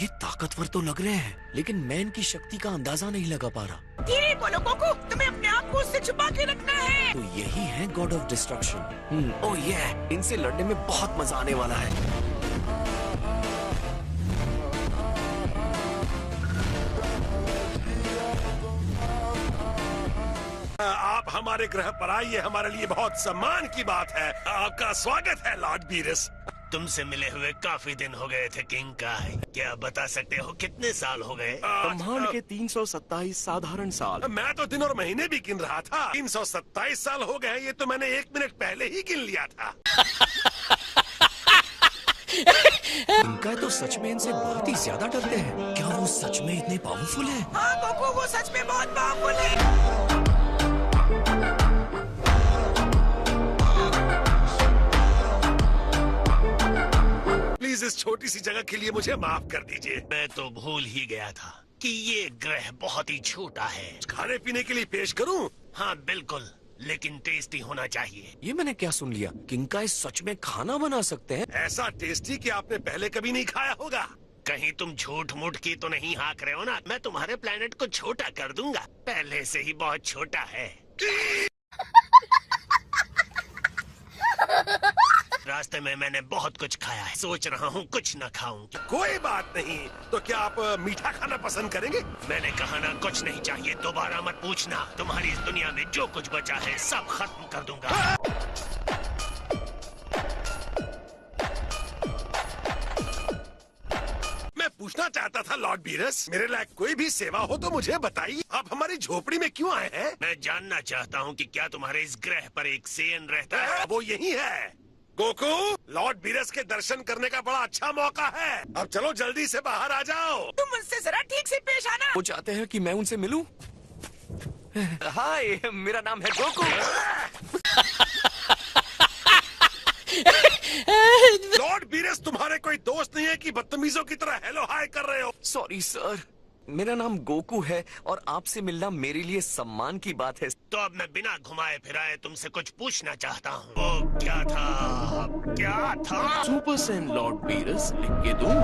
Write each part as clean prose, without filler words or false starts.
ये ताकतवर तो लग रहे हैं, लेकिन मैं इनकी शक्ति का अंदाजा नहीं लगा पा रहा। धीरे बोलो गोकू, तुम्हें अपने आप को उससे छुपा के रखना है। तो यही है गॉड ऑफ डिस्ट्रक्शन। ओह ये इनसे लड़ने में बहुत मजा आने वाला है। आप हमारे ग्रह पर आइए, हमारे लिए बहुत सम्मान की बात है। आपका स्वागत है लॉर्ड बीरस। तुमसे मिले हुए काफी दिन हो गए थे किंग काय। क्या बता सकते हो कितने साल हो गए? ब्रह्मांड के 327 साधारण साल। मैं तो दिन और महीने भी गिन रहा था। 327 साल हो गए, ये तो मैंने 1 मिनट पहले ही गिन लिया था। इनका तो सच में इनसे बहुत ही ज्यादा डरते हैं। क्या वो सच में इतने पावरफुल हैं? हाँ गोकू, वो सच में बहुत पावरफुल है। प्लीज इस छोटी सी जगह के लिए मुझे माफ कर दीजिए। मैं तो भूल ही गया था कि ये ग्रह बहुत ही छोटा है। खाने पीने के लिए पेश करूं? हाँ बिल्कुल, लेकिन टेस्टी होना चाहिए। ये मैंने क्या सुन लिया? किंग काय सच में खाना बना सकते हैं? ऐसा टेस्टी कि आपने पहले कभी नहीं खाया होगा। कहीं तुम झूठ मूठ की तो नहीं हाँक रहे हो ना? मैं तुम्हारे प्लेनेट को छोटा कर दूंगा, पहले से ही बहुत छोटा है। रास्ते में मैंने बहुत कुछ खाया है, सोच रहा हूँ कुछ न खाऊं। कोई बात नहीं, तो क्या आप मीठा खाना पसंद करेंगे? मैंने कहा ना कुछ नहीं चाहिए, दोबारा मत पूछना। तुम्हारी इस दुनिया में जो कुछ बचा है सब खत्म कर दूंगा। मैं पूछना चाहता था लॉर्ड बीरस, मेरे लायक कोई भी सेवा हो तो मुझे बताइए। आप हमारी झोपड़ी में क्यों आए हैं? मैं जानना चाहता हूँ कि क्या तुम्हारे इस ग्रह पर एक सेन रहता है? वो यही है। गोकू, लॉर्ड बीरस के दर्शन करने का बड़ा अच्छा मौका है। अब चलो जल्दी से बाहर आ जाओ। तुम मुझसे जरा ठीक से पेश आना। वो चाहते हैं कि मैं उनसे मिलूं? हाय, मेरा नाम है गोकू। लॉर्ड बीरस, तुम्हारे कोई दोस्त नहीं है कि बदतमीजों की तरह हेलो हाय कर रहे हो? सॉरी सर, मेरा नाम गोकू है और आपसे मिलना मेरे लिए सम्मान की बात है। तो अब मैं बिना घुमाए फिराए तुमसे कुछ पूछना चाहता हूँ। वो क्या था? सुपर सैन लॉर्ड बीरस, लिख के दूं?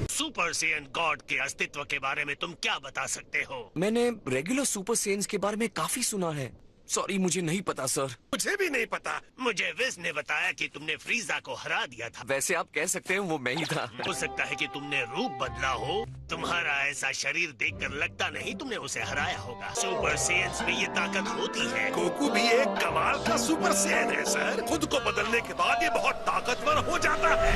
सुपर सेयन गॉड के अस्तित्व के बारे में तुम क्या बता सकते हो? मैंने रेगुलर सुपर सेन्स के बारे में काफी सुना है। सॉरी, मुझे नहीं पता सर। मुझे भी नहीं पता। मुझे विज ने बताया कि तुमने फ्रीजा को हरा दिया था। वैसे आप कह सकते हैं वो मैं ही था। हो सकता है कि तुमने रूप बदला हो। तुम्हारा ऐसा शरीर देखकर लगता नहीं तुमने उसे हराया होगा। सुपर सेयन्स में ये ताकत होती है। गोकू भी एक कमाल का सुपर सेयन है सर। खुद को बदलने के बाद ये बहुत ताकतवर हो जाता है।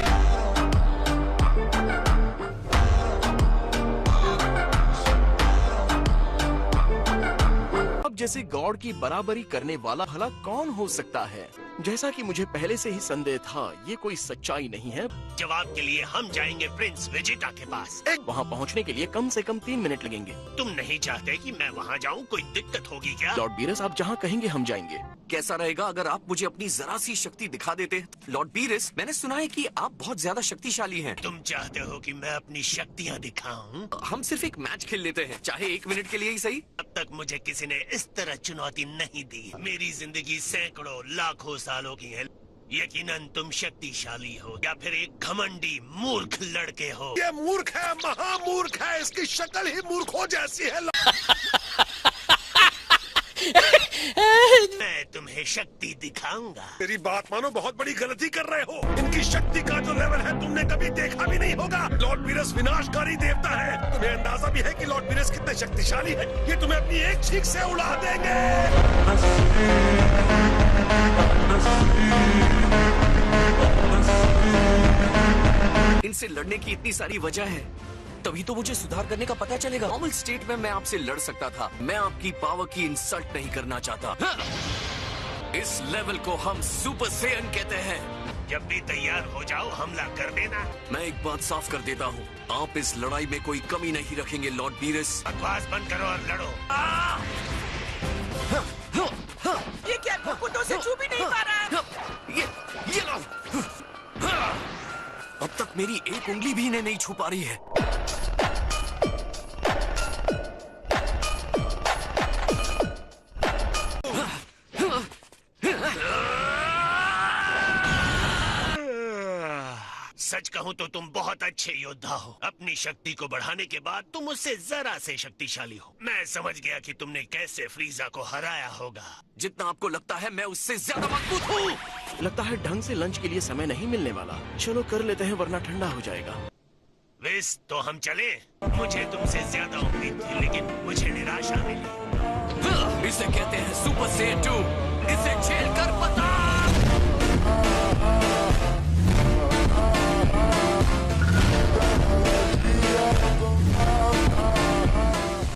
जैसे गॉड की बराबरी करने वाला भला कौन हो सकता है? जैसा कि मुझे पहले से ही संदेह था, ये कोई सच्चाई नहीं है। जवाब के लिए हम जाएंगे प्रिंस वेजिटा के पास। वहाँ पहुँचने के लिए कम से कम 3 मिनट लगेंगे। तुम नहीं चाहते कि मैं वहाँ जाऊँ? कोई दिक्कत होगी क्या? लॉर्ड बीरस, आप जहाँ कहेंगे हम जाएंगे। कैसा रहेगा अगर आप मुझे अपनी जरा सी शक्ति दिखा देते? लॉर्ड बीरस, मैंने सुना है कि आप बहुत ज्यादा शक्तिशाली हैं। तुम चाहते हो कि मैं अपनी शक्तियाँ दिखाऊं? हम सिर्फ एक मैच खेल लेते हैं, चाहे 1 मिनट के लिए ही सही। अब तक मुझे किसी ने इस तरह चुनौती नहीं दी। मेरी जिंदगी सैकड़ों लाखों सालों की है। यकीनन तुम शक्तिशाली हो या फिर एक घमंडी मूर्ख लड़के हो। ये मूर्ख है, महामूर्ख है। इसकी शक्ल ही मूर्खों जैसी है। मैं तुम्हें शक्ति दिखाऊंगा। मेरी बात मानो, बहुत बड़ी गलती कर रहे हो। इनकी शक्ति का जो लेवल है तुमने कभी देखा भी नहीं होगा। लॉर्ड बीरस विनाशकारी देवता है। तुम्हें अंदाजा भी है कि लॉर्ड बीरस कितने शक्तिशाली है। ये तुम्हें अपनी एक छींक से उड़ा देंगे। इनसे लड़ने की इतनी सारी वजह है, तभी तो मुझे सुधार करने का पता चलेगा। नॉर्मल स्टेट में मैं आपसे लड़ सकता था। मैं आपकी पावर की इंसल्ट नहीं करना चाहता। इस लेवल को हम सुपर सेयन कहते हैं। जब भी तैयार हो जाओ हमला कर देना। मैं एक बात साफ कर देता हूँ, आप इस लड़ाई में कोई कमी नहीं रखेंगे लॉर्ड बीरस। बकवास बंद करो और लड़ो। ये क्या गोकू तो से छू भी नहीं पा रहा है। ये लो। अब तक मेरी एक उंगली भी इन्हें नहीं छू पा रही है। कहूँ तो तुम बहुत अच्छे योद्धा हो। अपनी शक्ति को बढ़ाने के बाद तुम उससे जरा से शक्तिशाली हो। मैं समझ गया कि तुमने कैसे फ्रीजा को हराया होगा। जितना आपको लगता है मैं उससे ज्यादा मजबूत हूँ। लगता है ढंग से लंच के लिए समय नहीं मिलने वाला। चलो कर लेते हैं वरना ठंडा हो जाएगा। विस, तो हम चले? मुझे तुमसे ज्यादा उम्मीद थी लेकिन मुझे निराशा मिली। इसे कहते हैं सुपर सेन 2। इसे झेल कर बता।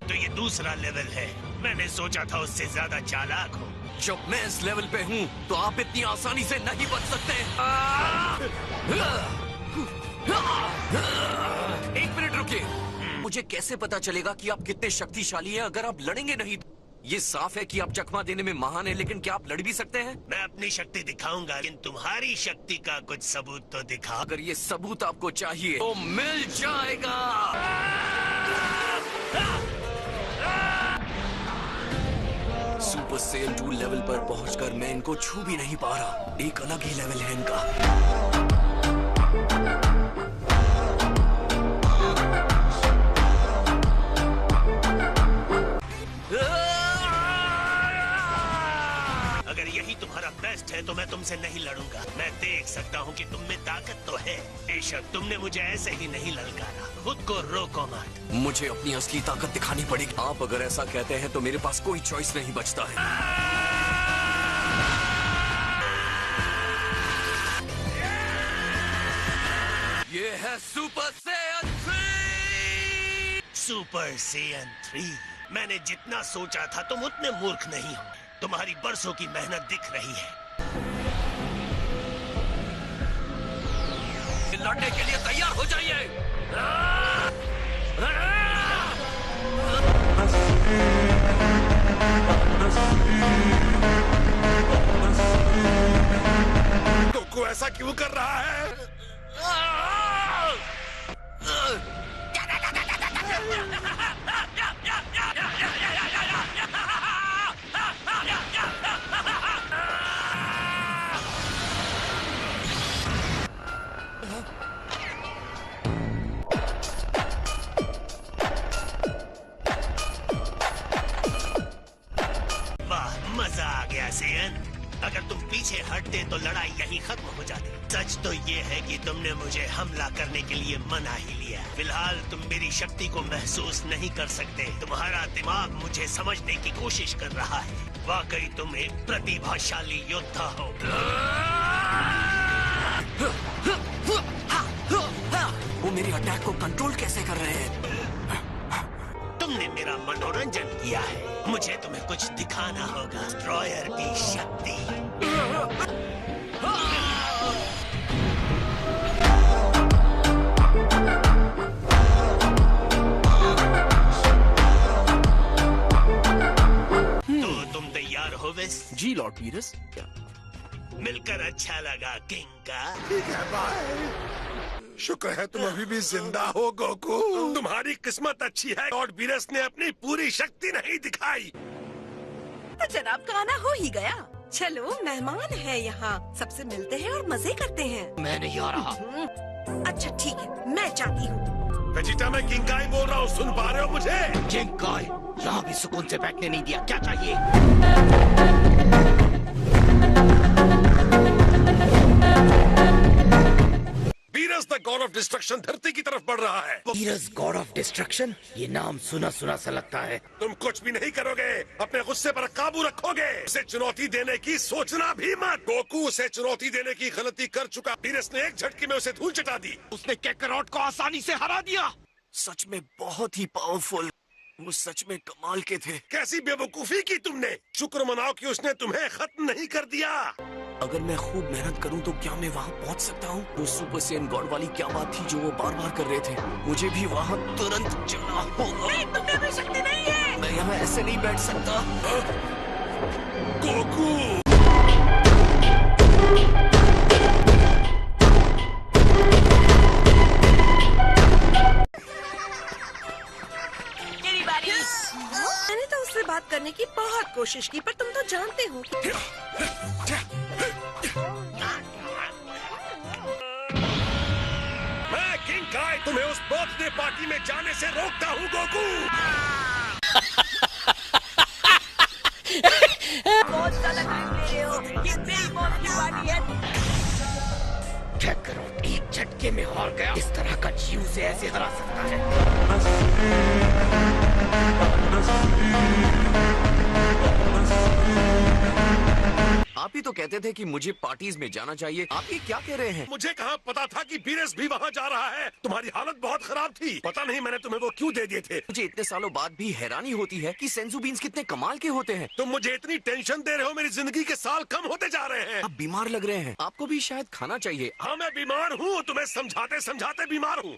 तो ये दूसरा लेवल है। मैंने सोचा था उससे ज्यादा चालाक हो। जब मैं इस लेवल पे हूँ तो आप इतनी आसानी से नहीं बच सकते। एक मिनट रुकिए। मुझे कैसे पता चलेगा कि आप कितने शक्तिशाली हैं अगर आप लड़ेंगे नहीं? ये साफ है कि आप चकमा देने में महान हैं, लेकिन क्या आप लड़ भी सकते हैं? मैं अपनी शक्ति दिखाऊंगा, लेकिन तुम्हारी शक्ति का कुछ सबूत तो दिखा। अगर ये सबूत आपको चाहिए तो मिल जाएगा। सुपर सेल 2 लेवल पर पहुंचकर मैं इनको छू भी नहीं पा रहा। एक अलग ही लेवल है इनका। अगर यही तुम्हारा बेस्ट है तो मैं तुमसे नहीं लड़ूंगा। मैं देख सकता हूँ कि तुम में ताकत तो है। बेशक तुमने मुझे ऐसे ही नहीं ललकारा। खुद को रोको मत। मुझे अपनी असली ताकत दिखानी पड़ेगी। आप अगर ऐसा कहते हैं तो मेरे पास कोई चॉइस नहीं बचता है। ये है सुपर सेयन 3। Super Saiyan 3। मैंने जितना सोचा था तुम उतने मूर्ख नहीं हो। तुम्हारी बरसों की मेहनत दिख रही है। लड़ने के लिए तैयार हो जाइए। गोकू ऐसा क्यों कर रहा है? अगर तुम पीछे हटते तो लड़ाई यहीं खत्म हो जाती। सच तो ये है कि तुमने मुझे हमला करने के लिए मना ही लिया। फिलहाल तुम मेरी शक्ति को महसूस नहीं कर सकते। तुम्हारा दिमाग मुझे समझने की कोशिश कर रहा है। वाकई तुम एक प्रतिभाशाली योद्धा हो। वो मेरी अटैक को कंट्रोल कैसे कर रहे हैं? तुमने मेरा मनोरंजन किया है। मुझे तुम्हें कुछ दिखाना होगा। डिस्ट्रॉयर की शक्ति। तो तुम तैयार हो विस? जी लॉर्ड पीरस। क्या मिलकर अच्छा लगा किंग का। ठीक है, बाय। शुक्र है तुम अभी भी जिंदा हो गोकू। तुम्हारी किस्मत अच्छी है। लॉर्ड बीरस ने अपनी पूरी शक्ति नहीं दिखाई। तो जनाब का आना हो ही गया। चलो मेहमान है यहाँ, सबसे मिलते हैं और मजे करते हैं। मैं नहीं आ रहा। अच्छा ठीक है, मैं जाती हूँ। वेजिटा, मैं किंगाई बोल रहा हूँ, सुन पा रहे हो मुझे? किंगाई, यहाँ भी सुकून से बैठने नहीं दिया। क्या चाहिए? Beerus the God of destruction धरती की तरफ बढ़ रहा है। बीरस गॉड ऑफ डिस्ट्रक्शन, ये नाम सुना सुना सा लगता है। तुम कुछ भी नहीं करोगे, अपने गुस्से पर काबू रखोगे। उसे चुनौती देने की सोचना भी मत। गोकू उसे चुनौती देने की गलती कर चुका। बीरस ने एक झटके में उसे धूल चटा दी। उसने कैकरॉट को आसानी से हरा दिया। सच में बहुत ही पावरफुल। वो सच में कमाल के थे। कैसी बेवकूफी की तुमने। शुक्र मनाओ कि उसने तुम्हें खत्म नहीं कर दिया। अगर मैं खूब मेहनत करूं तो क्या मैं वहां पहुंच सकता हूं? वो सुपर सेन गॉड वाली क्या बात थी जो वो बार बार कर रहे थे? मुझे भी वहां तुरंत जाना होगा। नहीं, तुमने भी शक्ति नहीं है। मैं यहाँ ऐसे नहीं बैठ सकता। गोकू मैंने तो उससे बात करने की बहुत कोशिश की, पर तुम तो जानते हो कि तुम्हें उस बर्थडे पार्टी में जाने से रोकता हूँ गोकू। बहुत ज्यादा टाइम ले रहे हो, ये मेरी मौत की पार्टी है। क्या करो, एक झटके में हार गया। इस तरह का जीव से ऐसे हरा सकता है। आप ही तो कहते थे कि मुझे पार्टीज में जाना चाहिए। आप ये क्या कह रहे हैं? मुझे कहाँ पता था कि बीरेस भी वहाँ जा रहा है। तुम्हारी हालत बहुत खराब थी। पता नहीं मैंने तुम्हें वो क्यों दे दिए थे। मुझे इतने सालों बाद भी हैरानी होती है कि सेंसू बीन्स कितने कमाल के होते हैं। तुम मुझे इतनी टेंशन दे रहे हो, मेरी जिंदगी के साल कम होते जा रहे हैं। आप बीमार लग रहे हैं, आपको भी शायद खाना चाहिए। हाँ मैं बीमार हूँ, तुम्हें समझाते समझाते बीमार हूँ।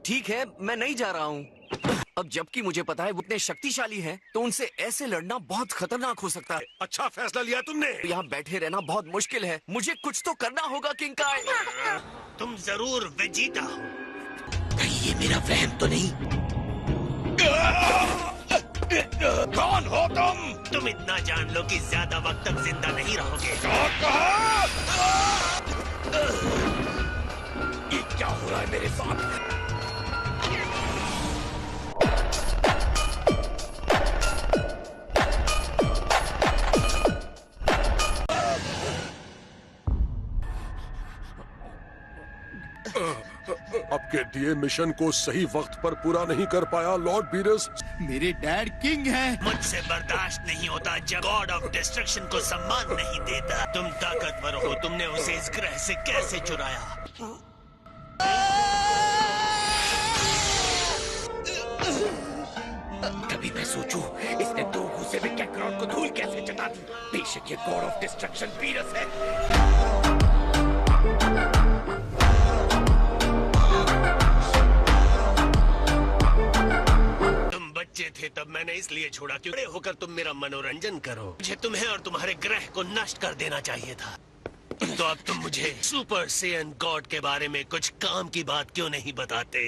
ठीक है, मैं नहीं जा रहा हूँ। अब जबकि मुझे पता है वो इतने शक्तिशाली हैं, तो उनसे ऐसे लड़ना बहुत खतरनाक हो सकता है। अच्छा फैसला लिया तुमने। यहाँ बैठे रहना बहुत मुश्किल है। मुझे कुछ तो करना होगा किंकाई। तुम जरूर वेजिटा हो। कहीं ये मेरा वहम तो नहीं? कौन हो तुम? तुम इतना जान लो कि ज्यादा वक्त तक जिंदा नहीं रहोगे। ये क्या हो रहा है मेरे साथ? आपके दिए मिशन को सही वक्त पर पूरा नहीं कर पाया लॉर्ड बीरस। मेरे डैड किंग हैं। मुझसे बर्दाश्त नहीं होता जब गॉड ऑफ डिस्ट्रक्शन को सम्मान नहीं देता। तुम ताकतवर हो, तुमने उसे इस ग्रह से कैसे चुराया? कभी मैं सोचूं इसने 2 घूसे में कैकरॉन को धूल कैसे चटा दी। बेशक ये गॉड ऑफ डिस्ट्रक्शन बीरस है। बच्चे थे तब मैंने इसलिए छोड़ा कि बड़े होकर तुम मेरा मनोरंजन करो। मुझे तुम्हें और तुम्हारे ग्रह को नष्ट कर देना चाहिए था। तो अब तुम मुझे सुपर सेयन गॉड के बारे में कुछ काम की बात क्यों नहीं बताते?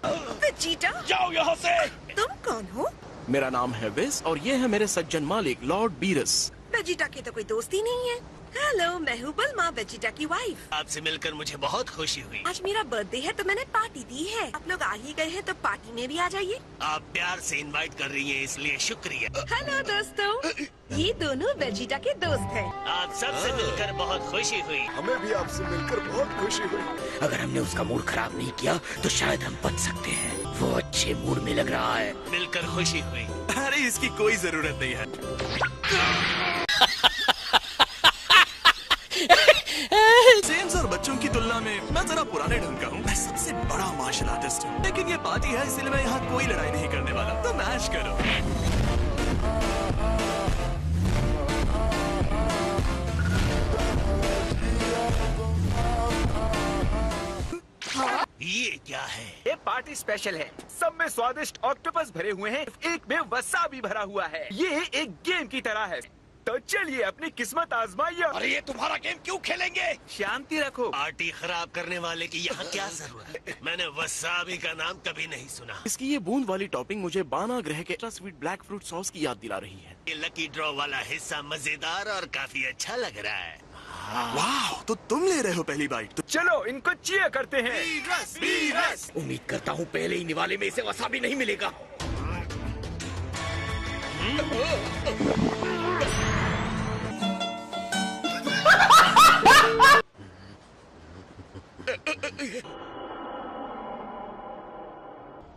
वेजिटा, जाओ यहाँ से। तुम कौन हो? मेरा नाम है विस और ये है मेरे सज्जन मालिक लॉर्ड बीरस। वेजिटा की तो कोई दोस्ती नहीं है। हेलो, मैं हूँ बल्मा, वेजिटा की वाइफ। आपसे मिलकर मुझे बहुत खुशी हुई। आज मेरा बर्थडे है तो मैंने पार्टी दी है। आप लोग आ ही गए हैं तो पार्टी में भी आ जाइए। आप प्यार से इनवाइट कर रही हैं इसलिए शुक्रिया। हेलो दोस्तों, ये दोनों वेजिटा के दोस्त हैं। आप सबसे मिलकर बहुत खुशी हुई। हमें भी आपसे मिलकर बहुत खुशी हुई। अगर हमने उसका मूड खराब नहीं किया तो शायद हम बच सकते हैं। वो अच्छे मूड में लग रहा है। मिलकर खुशी हुई। अरे इसकी कोई जरूरत नहीं है। सेम्स और बच्चों की तुलना में मैं जरा पुराने ढंग का हूँ। मैं सबसे बड़ा मार्शल आर्टिस्ट हूँ, लेकिन ये पार्टी है इसलिए मैं यहाँ कोई लड़ाई नहीं करने वाला। तो मैश करो। ये क्या है? ये पार्टी स्पेशल है। सब में स्वादिष्ट ऑक्टोपस भरे हुए हैं, एक में वसाबी भरा हुआ है। ये एक गेम की तरह है, तो चलिए अपनी किस्मत आजमाइए। अरे ये तुम्हारा गेम क्यों खेलेंगे? शांति रखो। पार्टी खराब करने वाले की यहाँ क्या जरूरत है? मैंने वसाबी का नाम कभी नहीं सुना। इसकी ये बूंद वाली टॉपिंग मुझे बाना ग्रह के स्वीट ब्लैक फ्रूट सॉस की याद दिला रही है। ये लकी ड्रॉ वाला हिस्सा मजेदार और काफी अच्छा लग रहा है। वाह, तो तुम ले रहे हो पहली बाइट? तो चलो इनको चीयर करते हैं। उम्मीद करता हूँ पहले ही निवाले में इसे वसाबी नहीं मिलेगा।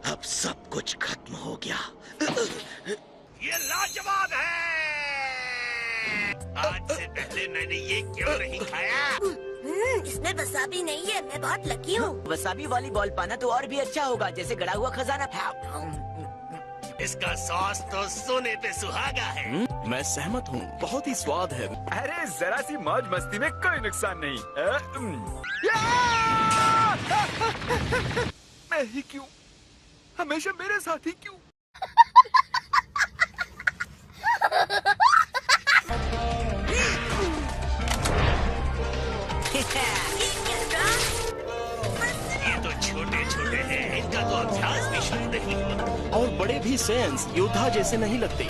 अब सब कुछ खत्म हो गया। ये लाजवाब है। आज से पहले मैंने ये क्यों नहीं खाया? इसमें वसाबी नहीं है, मैं बहुत लकी हूँ। वसाबी वाली बॉल पाना तो और भी अच्छा होगा, जैसे गड़ा हुआ खजाना। इसका सॉस तो सोने पे सुहागा है। मैं सहमत हूँ, बहुत ही स्वाद है। अरे जरा सी मौज मस्ती में कोई नुकसान नहीं। मैं ही क्यों, हमेशा मेरे साथ ही क्यों? ये तो छोटे छोटे हैं, इनका तो अभ्यास भी शुरू नहीं हुआ। और बड़े भी सेंस योद्धा जैसे नहीं लगते।